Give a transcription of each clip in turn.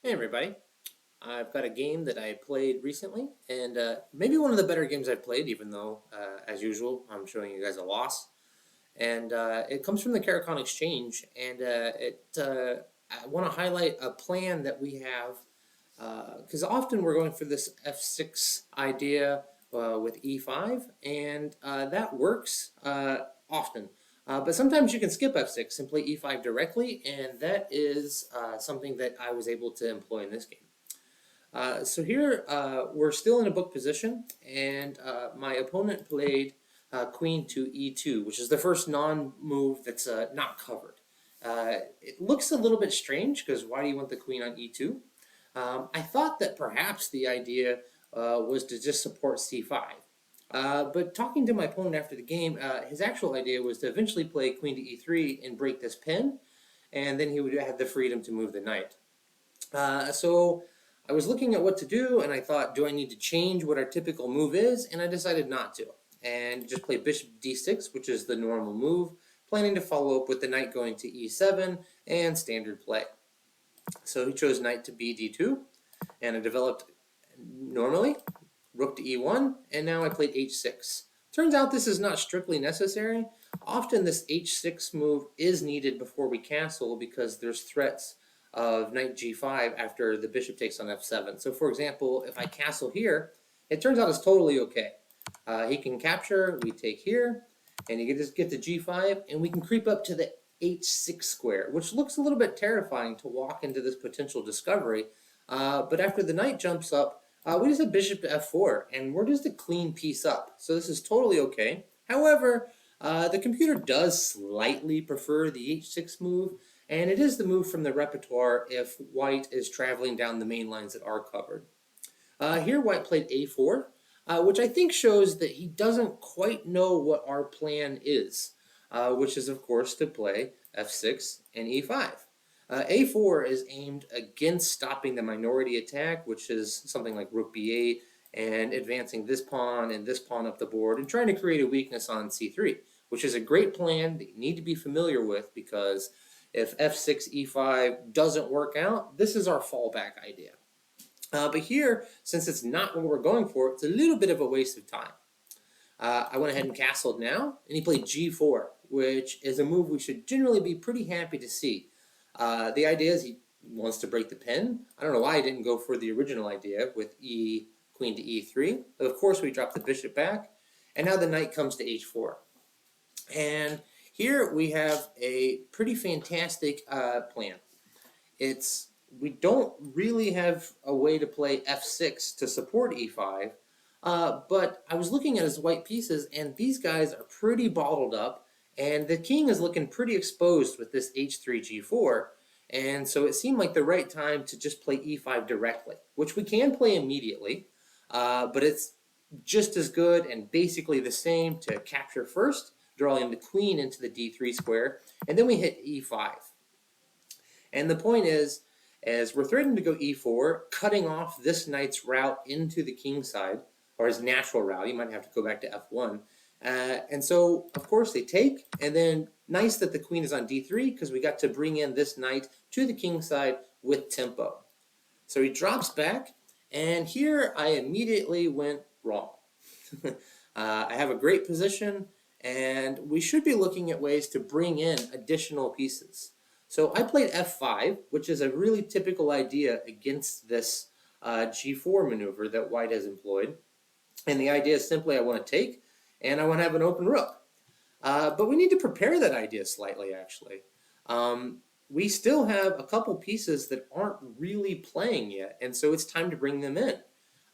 Hey everybody, I've got a game that I played recently, and maybe one of the better games I've played, even though, as usual, I'm showing you guys a loss. And it comes from the Caro-Kann Exchange, and I want to highlight a plan that we have, because often we're going for this f6 idea with e5, and that works often. But sometimes you can skip f6 and play e5 directly, and that is something that I was able to employ in this game. So here we're still in a book position, and my opponent played queen to e2, which is the first non-move that's not covered. It looks a little bit strange, because why do you want the queen on e2? I thought that perhaps the idea was to just support c5. But talking to my opponent after the game, his actual idea was to eventually play queen to e3 and break this pin, and then he would have the freedom to move the knight. So I was looking at what to do, and I thought, do I need to change what our typical move is? And I decided not to, and just play bishop d6, which is the normal move, planning to follow up with the knight going to e7 and standard play. So he chose knight to b d2, and I developed normally, rook to e1, and now I played h6. Turns out this is not strictly necessary. Often this h6 move is needed before we castle because there's threats of knight g5 after the bishop takes on f7. So for example, if I castle here, it turns out it's totally okay. He can capture, we take here, and you can just get to g5, and we can creep up to the h6 square, which looks a little bit terrifying to walk into this potential discovery. But after the knight jumps up, we just have bishop to f4, and we're just a clean piece up. So this is totally okay. However, the computer does slightly prefer the h6 move, and it is the move from the repertoire if white is traveling down the main lines that are covered. Here white played a4, which I think shows that he doesn't quite know what our plan is, which is of course to play f6 and e5. A4 is aimed against stopping the minority attack, which is something like rook b8, and advancing this pawn and this pawn up the board, and trying to create a weakness on c3, which is a great plan that you need to be familiar with, because if f6, e5 doesn't work out, this is our fallback idea. But here, since it's not what we're going for, it's a little bit of a waste of time. I went ahead and castled now, and he played g4, which is a move we should generally be pretty happy to see. The idea is he wants to break the pin. I don't know why he didn't go for the original idea with queen to e3. But of course, we drop the bishop back, and now the knight comes to h4. And here we have a pretty fantastic plan. We don't really have a way to play f6 to support e5, but I was looking at his white pieces, and these guys are pretty bottled up, and the king is looking pretty exposed with this h3 g4, and so it seemed like the right time to just play e5 directly, which we can play immediately, but it's just as good and basically the same to capture first, drawing the queen into the d3 square, and then we hit e5. And the point is, as we're threatening to go e4, cutting off this knight's route into the king side, or his natural route, you might have to go back to f1. And so, of course, they take, and then nice that the queen is on d3, because we got to bring in this knight to the king side with tempo. So he drops back, and here I immediately went wrong. I have a great position, and we should be looking at ways to bring in additional pieces. So I played f5, which is a really typical idea against this g4 maneuver that white has employed. And the idea is simply I want to take, and I want to have an open rook. But we need to prepare that idea slightly, actually. We still have a couple pieces that aren't really playing yet, and so it's time to bring them in.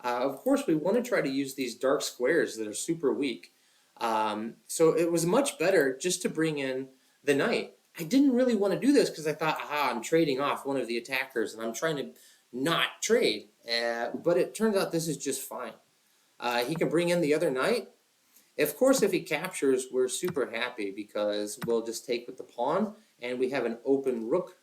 Of course, we want to try to use these dark squares that are super weak. So it was much better just to bring in the knight. I didn't really want to do this because I thought, aha, I'm trading off one of the attackers, and I'm trying to not trade. But it turns out this is just fine. He can bring in the other knight. Of course, if he captures, we're super happy because we'll just take with the pawn, and we have an open rook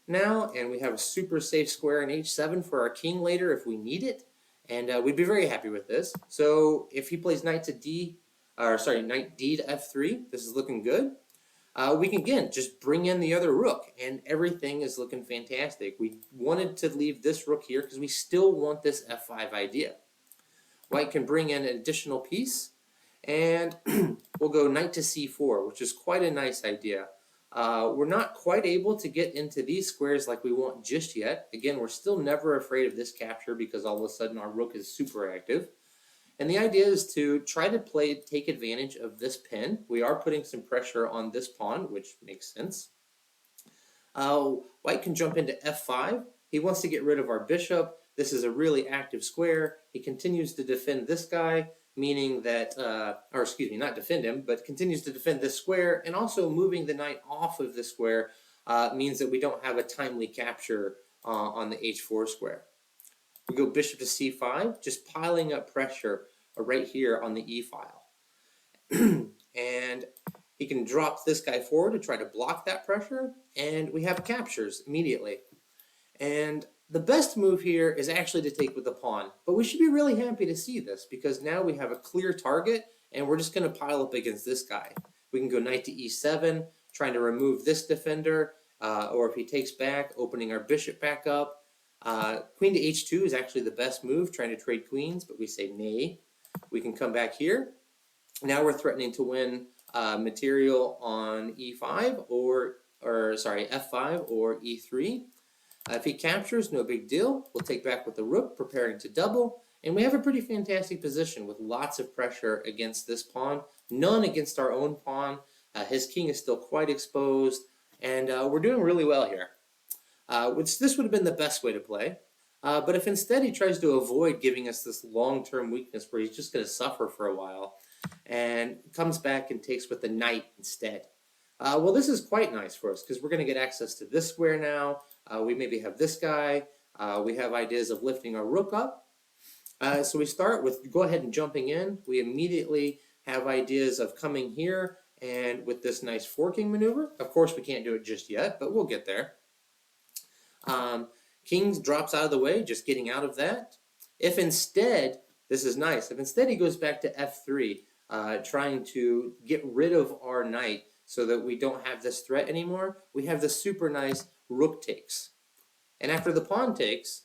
now, and we have a super safe square in h7 for our king later if we need it, and we'd be very happy with this. So if he plays knight D to f3, this is looking good. we can again just bring in the other rook, and everything is looking fantastic. We wanted to leave this rook here because we still want this f5 idea. White can bring in an additional piece, and we'll go knight to c4, which is quite a nice idea. We're not quite able to get into these squares like we want just yet. Again, we're still never afraid of this capture because all of a sudden our rook is super active. And the idea is to try to take advantage of this pin. We are putting some pressure on this pawn, which makes sense. White can jump into f5. He wants to get rid of our bishop. This is a really active square. He continues to defend this guy, meaning that, or excuse me, not defend him, but continues to defend this square, and also moving the knight off of the square means that we don't have a timely capture on the h4 square. We go bishop to c5, just piling up pressure right here on the e file. And he can drop this guy forward to try to block that pressure, and we have captures immediately. And the best move here is actually to take with the pawn, but we should be really happy to see this because now we have a clear target, and we're just going to pile up against this guy. We can go knight to e7, trying to remove this defender, or if he takes back, opening our bishop back up. Queen to h2 is actually the best move, trying to trade queens, but we say nay. We can come back here. Now we're threatening to win material on e5 or sorry, f5 or e3. If he captures, no big deal. We'll take back with the rook, preparing to double, and we have a pretty fantastic position with lots of pressure against this pawn, none against our own pawn. His king is still quite exposed, and we're doing really well here. This would have been the best way to play. But if instead he tries to avoid giving us this long-term weakness where he's just going to suffer for a while and comes back and takes with the knight instead. Well, this is quite nice for us because we're going to get access to this square now. We maybe have this guy. We have ideas of lifting our rook up. So we start with go ahead and jumping in. We immediately have ideas of coming here and with this nice forking maneuver. Of course, we can't do it just yet, but we'll get there. King drops out of the way, just getting out of that. If instead, this is nice, if instead he goes back to f3, trying to get rid of our knight so that we don't have this threat anymore, we have this super nice rook takes. And after the pawn takes,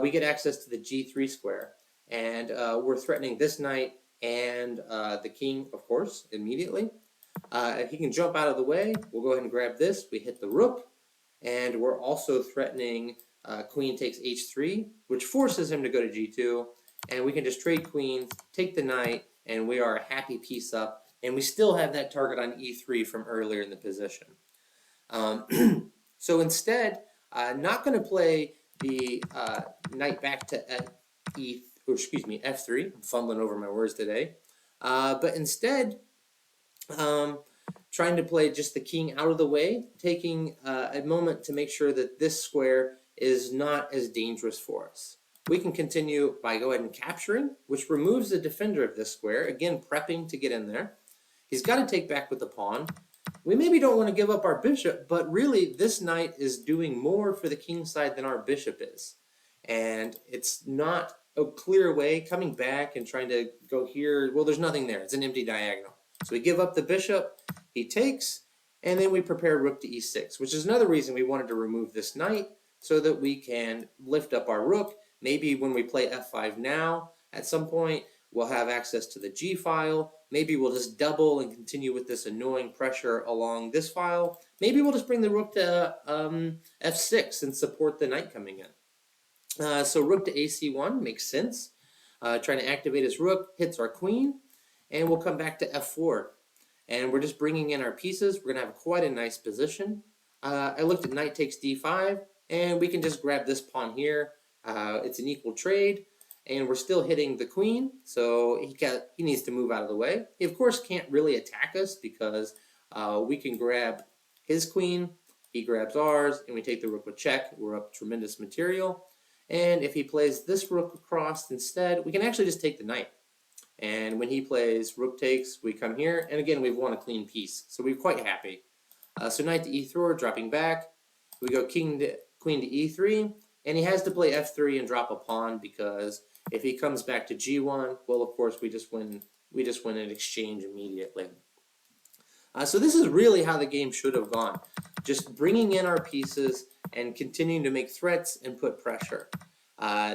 we get access to the g3 square. And we're threatening this knight and the king, of course, immediately. If he can jump out of the way, we'll go ahead and grab this. We hit the rook. And we're also threatening queen takes h3, which forces him to go to g2. And we can just trade queens, take the knight, and we are a happy piece up. And we still have that target on e3 from earlier in the position. So instead, not going to play the knight back to f3. I'm fumbling over my words today. But instead, trying to play just the king out of the way, taking a moment to make sure that this square is not as dangerous for us. We can continue by go ahead and capturing, which removes the defender of this square, again prepping to get in there. He's got to take back with the pawn. We maybe don't want to give up our bishop, but really this knight is doing more for the king side than our bishop is. And it's not a clear way coming back and trying to go here. Well, there's nothing there. It's an empty diagonal. So we give up the bishop, he takes, and then we prepare rook to e6, which is another reason we wanted to remove this knight so that we can lift up our rook. Maybe when we play f5 now, at some point, we'll have access to the g file. Maybe we'll just double and continue with this annoying pressure along this file. Maybe we'll just bring the rook to f6 and support the knight coming in. So rook to ac1 makes sense. Trying to activate his rook, hits our queen, and we'll come back to f4. And we're just bringing in our pieces. We're going to have quite a nice position. I looked at knight takes d5, and we can just grab this pawn here. It's an equal trade, and we're still hitting the queen, so he needs to move out of the way. He, of course, can't really attack us because we can grab his queen, he grabs ours, and we take the rook with check. We're up tremendous material. And if he plays this rook across instead, we can actually just take the knight. And when he plays rook takes, we come here, and again, we've won a clean piece. So we're quite happy. So knight to e4, dropping back. We go queen to e3, and he has to play f3 and drop a pawn because if he comes back to g1, well, of course, we just win an exchange immediately. So this is really how the game should have gone. Just bringing in our pieces and continuing to make threats and put pressure.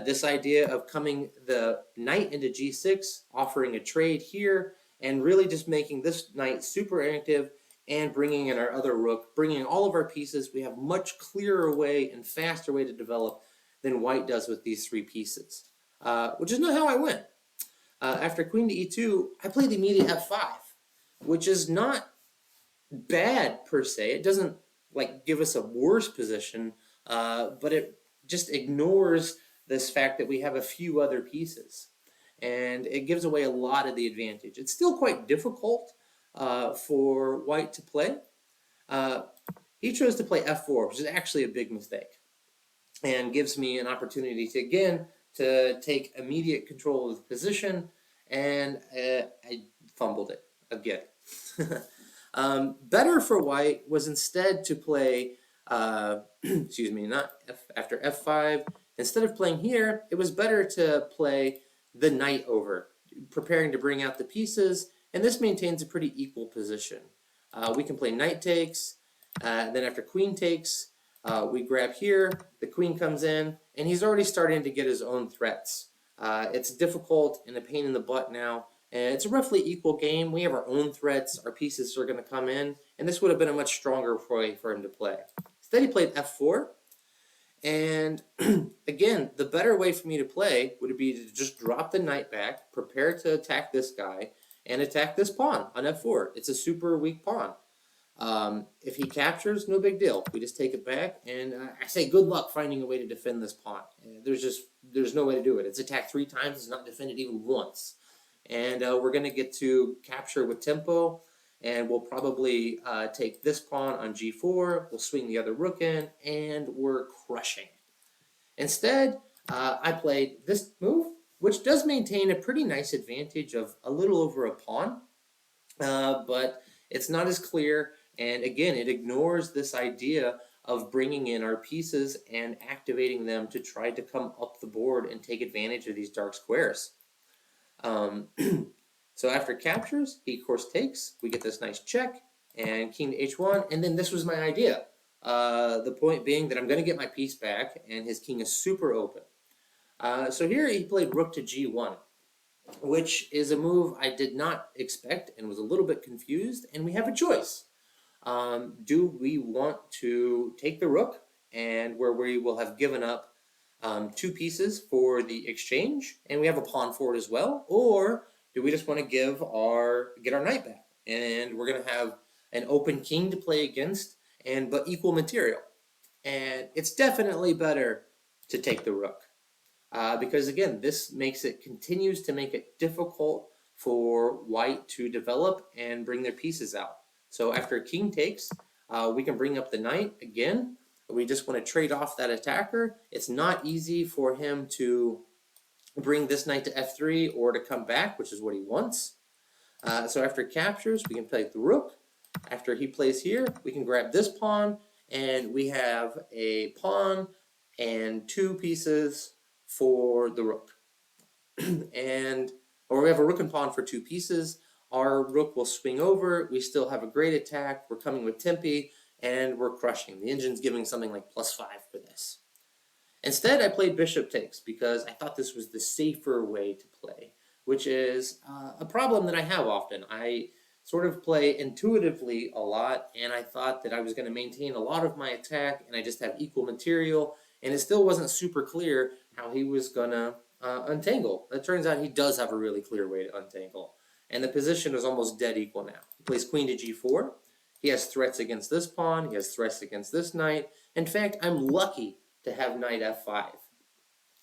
This idea of coming the knight into g6, offering a trade here, and really just making this knight super active and bringing in our other rook, bringing in all of our pieces. We have much clearer way and faster way to develop than white does with these three pieces, which is not how I went. After queen to e2, I played the immediate f5, which is not bad per se. It doesn't like give us a worse position, but it just ignores this fact that we have a few other pieces, and it gives away a lot of the advantage. It's still quite difficult for white to play. He chose to play f4, which is actually a big mistake, and gives me an opportunity to again to take immediate control of the position, and I fumbled it again. Better for white was instead to play, excuse me, not after f5. Instead of playing here, it was better to play the knight over, preparing to bring out the pieces, and this maintains a pretty equal position. We can play knight takes, then after queen takes, we grab here, the queen comes in, and he's already starting to get his own threats. It's difficult and a pain in the butt now, and it's a roughly equal game. We have our own threats, our pieces are going to come in, and this would have been a much stronger way for him to play. Instead he played f4, and again, the better way for me to play would be to just drop the knight back, prepare to attack this guy, and attack this pawn on f4. It's a super weak pawn. If he captures, no big deal. We just take it back, and I say good luck finding a way to defend this pawn. There's no way to do it. It's attacked 3 times, it's not defended even once. And we're going to get to capture with tempo, and we'll probably take this pawn on g4, we'll swing the other rook in, and we're crushing. Instead, I played this move, which does maintain a pretty nice advantage of a little over a pawn, but it's not as clear, and again, it ignores this idea of bringing in our pieces and activating them to try to come up the board and take advantage of these dark squares. So after captures, he of course takes, we get this nice check, and king to h1, and then this was my idea. The point being that I'm going to get my piece back, and his king is super open. So here he played rook to g1, which is a move I did not expect and was a little bit confused, and we have a choice. Do we want to take the rook, and where we will have given up 2 pieces for the exchange, and we have a pawn for it as well, or do we just want to get our knight back, and we're going to have an open king to play against, but equal material? And it's definitely better to take the rook, because again, this continues to make it difficult for white to develop and bring their pieces out. So after king takes, we can bring up the knight again. We just want to trade off that attacker. It's not easy for him to bring this knight to f3 or to come back, which is what he wants. So after captures, we can play the rook. After he plays here, we can grab this pawn, and we have a pawn and 2 pieces for the rook. Or we have a rook and pawn for 2 pieces. Our rook will swing over. We still have a great attack. We're coming with tempi, and we're crushing. The engine's giving something like +5 for this. Instead, I played bishop takes because I thought this was the safer way to play, which is a problem that I have often. I sort of play intuitively a lot, and I thought that I was going to maintain a lot of my attack, and I just have equal material, and it still wasn't super clear how he was going to untangle. It turns out he does have a really clear way to untangle, and the position is almost dead equal now. He plays queen to g4. He has threats against this pawn. He has threats against this knight. In fact, I'm lucky to have knight f5,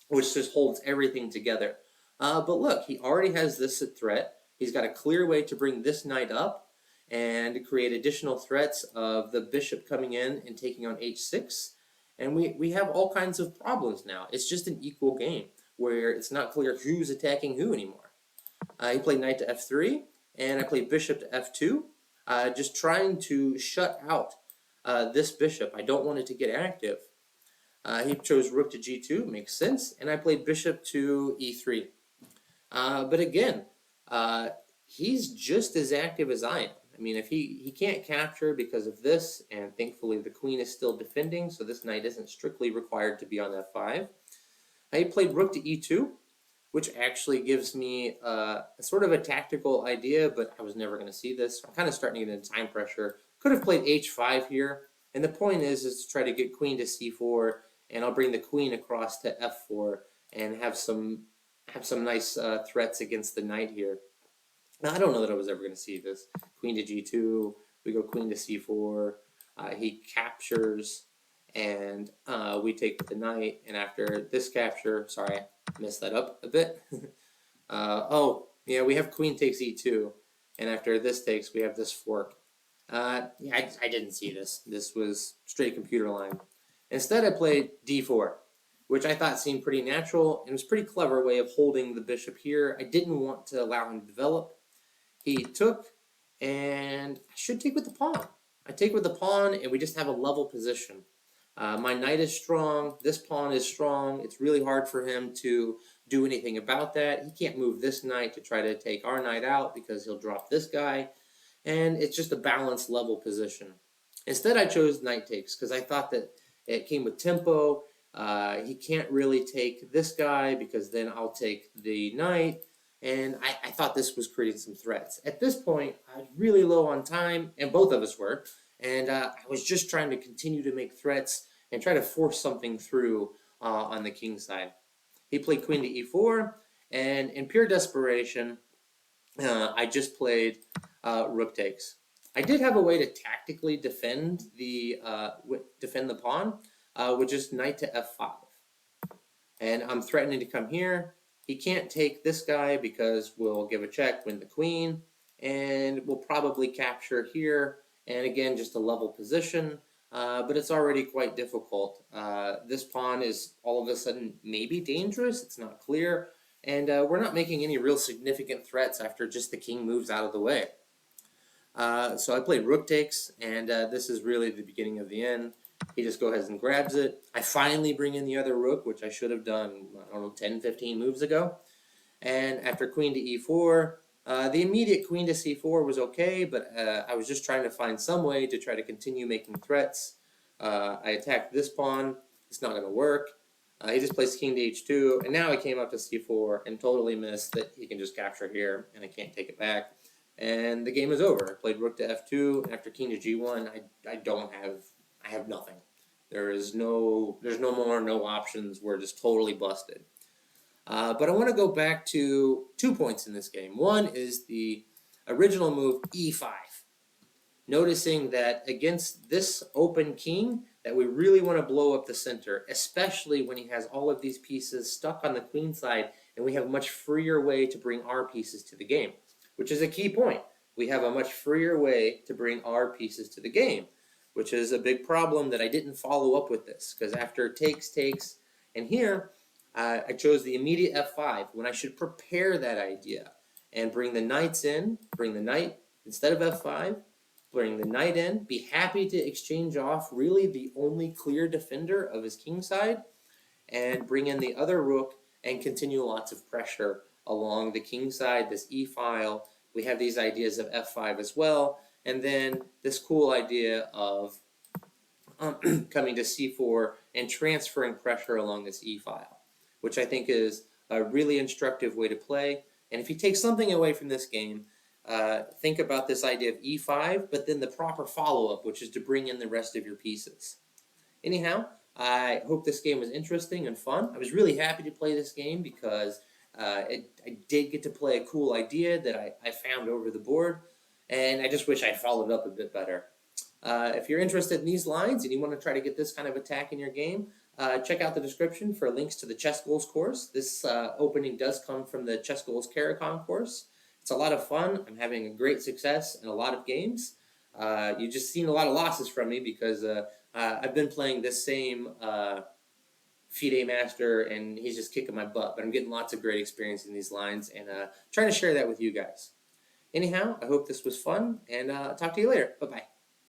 which just holds everything together. But look, he already has this threat. He's got a clear way to bring this knight up and create additional threats of the bishop coming in and taking on h6. And we have all kinds of problems now. It's just an equal game where it's not clear who's attacking who anymore. He played knight to f3, and I played bishop to f2, just trying to shut out this bishop. I don't want it to get active. He chose rook to g2, makes sense, and I played bishop to e3. But again, he's just as active as I am, I mean, if he can't capture because of this, and thankfully the queen is still defending, so this knight isn't strictly required to be on f5. I played rook to e2, which actually gives me a sort of a tactical idea, but I was never going to see this. I'm kind of starting to get into time pressure. Could have played h5 here, and the point is to try to get queen to c4, and I'll bring the queen across to f4 and have some nice threats against the knight here. Now, I don't know that I was ever going to see this. Queen to g2, we go queen to c4, he captures, and we take with the knight, and after this capture, sorry, I messed that up a bit. Oh, yeah, we have queen takes e2, and after this takes, we have this fork. Yeah, I didn't see this. This was straight computer line. Instead, I played d4, which I thought seemed pretty natural, and was a pretty clever way of holding the bishop here. I didn't want to allow him to develop. He took, and I should take with the pawn. I take with the pawn, and we just have a level position. My knight is strong. This pawn is strong. It's really hard for him to do anything about that. He can't move this knight to try to take our knight out because he'll drop this guy. And it's just a balanced level position. Instead, I chose knight takes because I thought that it came with tempo. He can't really take this guy because then I'll take the knight. And I thought this was creating some threats. At this point, I was really low on time, and both of us were. And I was just trying to continue to make threats and try to force something through on the king side. He played queen to e4, and in pure desperation, I just played rook takes. I did have a way to tactically defend the pawn, which is knight to f5. And I'm threatening to come here. He can't take this guy because we'll give a check, win the queen, and we'll probably capture here. And again, just a level position, but it's already quite difficult. This pawn is all of a sudden maybe dangerous. It's not clear. And we're not making any real significant threats after just the king moves out of the way. So I played rook takes, and this is really the beginning of the end. He just goes ahead and grabs it. I finally bring in the other rook, which I should have done, I don't know, 10, 15 moves ago. And after queen to e4, the immediate queen to c4 was okay, but I was just trying to find some way to try to continue making threats. I attacked this pawn. It's not going to work. He just plays king to h2, and now I came up to c4 and totally missed that he can just capture here, and I can't take it back. And the game is over. I played rook to f2, and after king to g1, I have nothing. There's no options. We're just totally busted. But I want to go back to 2 points in this game. One is the original move e5. Noticing that against this open king, that we really want to blow up the center, especially when he has all of these pieces stuck on the queen side, and we have a much freer way to bring our pieces to the game, which is a key point. We have a much freer way to bring our pieces to the game, which is a big problem that I didn't follow up with this, because after takes, and here, I chose the immediate f5 when I should prepare that idea and bring the knights in, bring the knight instead of f5, bring the knight in, be happy to exchange off really the only clear defender of his king side, and bring in the other rook and continue lots of pressure along the king side, this e file. We have these ideas of f5 as well, and then this cool idea of coming to c4 and transferring pressure along this e file, which I think is a really instructive way to play. And if you take something away from this game, think about this idea of e5, but then the proper follow-up, which is to bring in the rest of your pieces. Anyhow, I hope this game was interesting and fun. I was really happy to play this game because I did get to play a cool idea that I found over the board, and I just wish I followed up a bit better. If you're interested in these lines and you want to try to get this kind of attack in your game, check out the description for links to the ChessGoals course. This opening does come from the ChessGoals Caro-Kann course. It's a lot of fun. I'm having a great success in a lot of games. You've just seen a lot of losses from me because I've been playing this same FIDE master, and he's just kicking my butt. But I'm getting lots of great experience in these lines and trying to share that with you guys. Anyhow, I hope this was fun, and talk to you later. Bye-bye.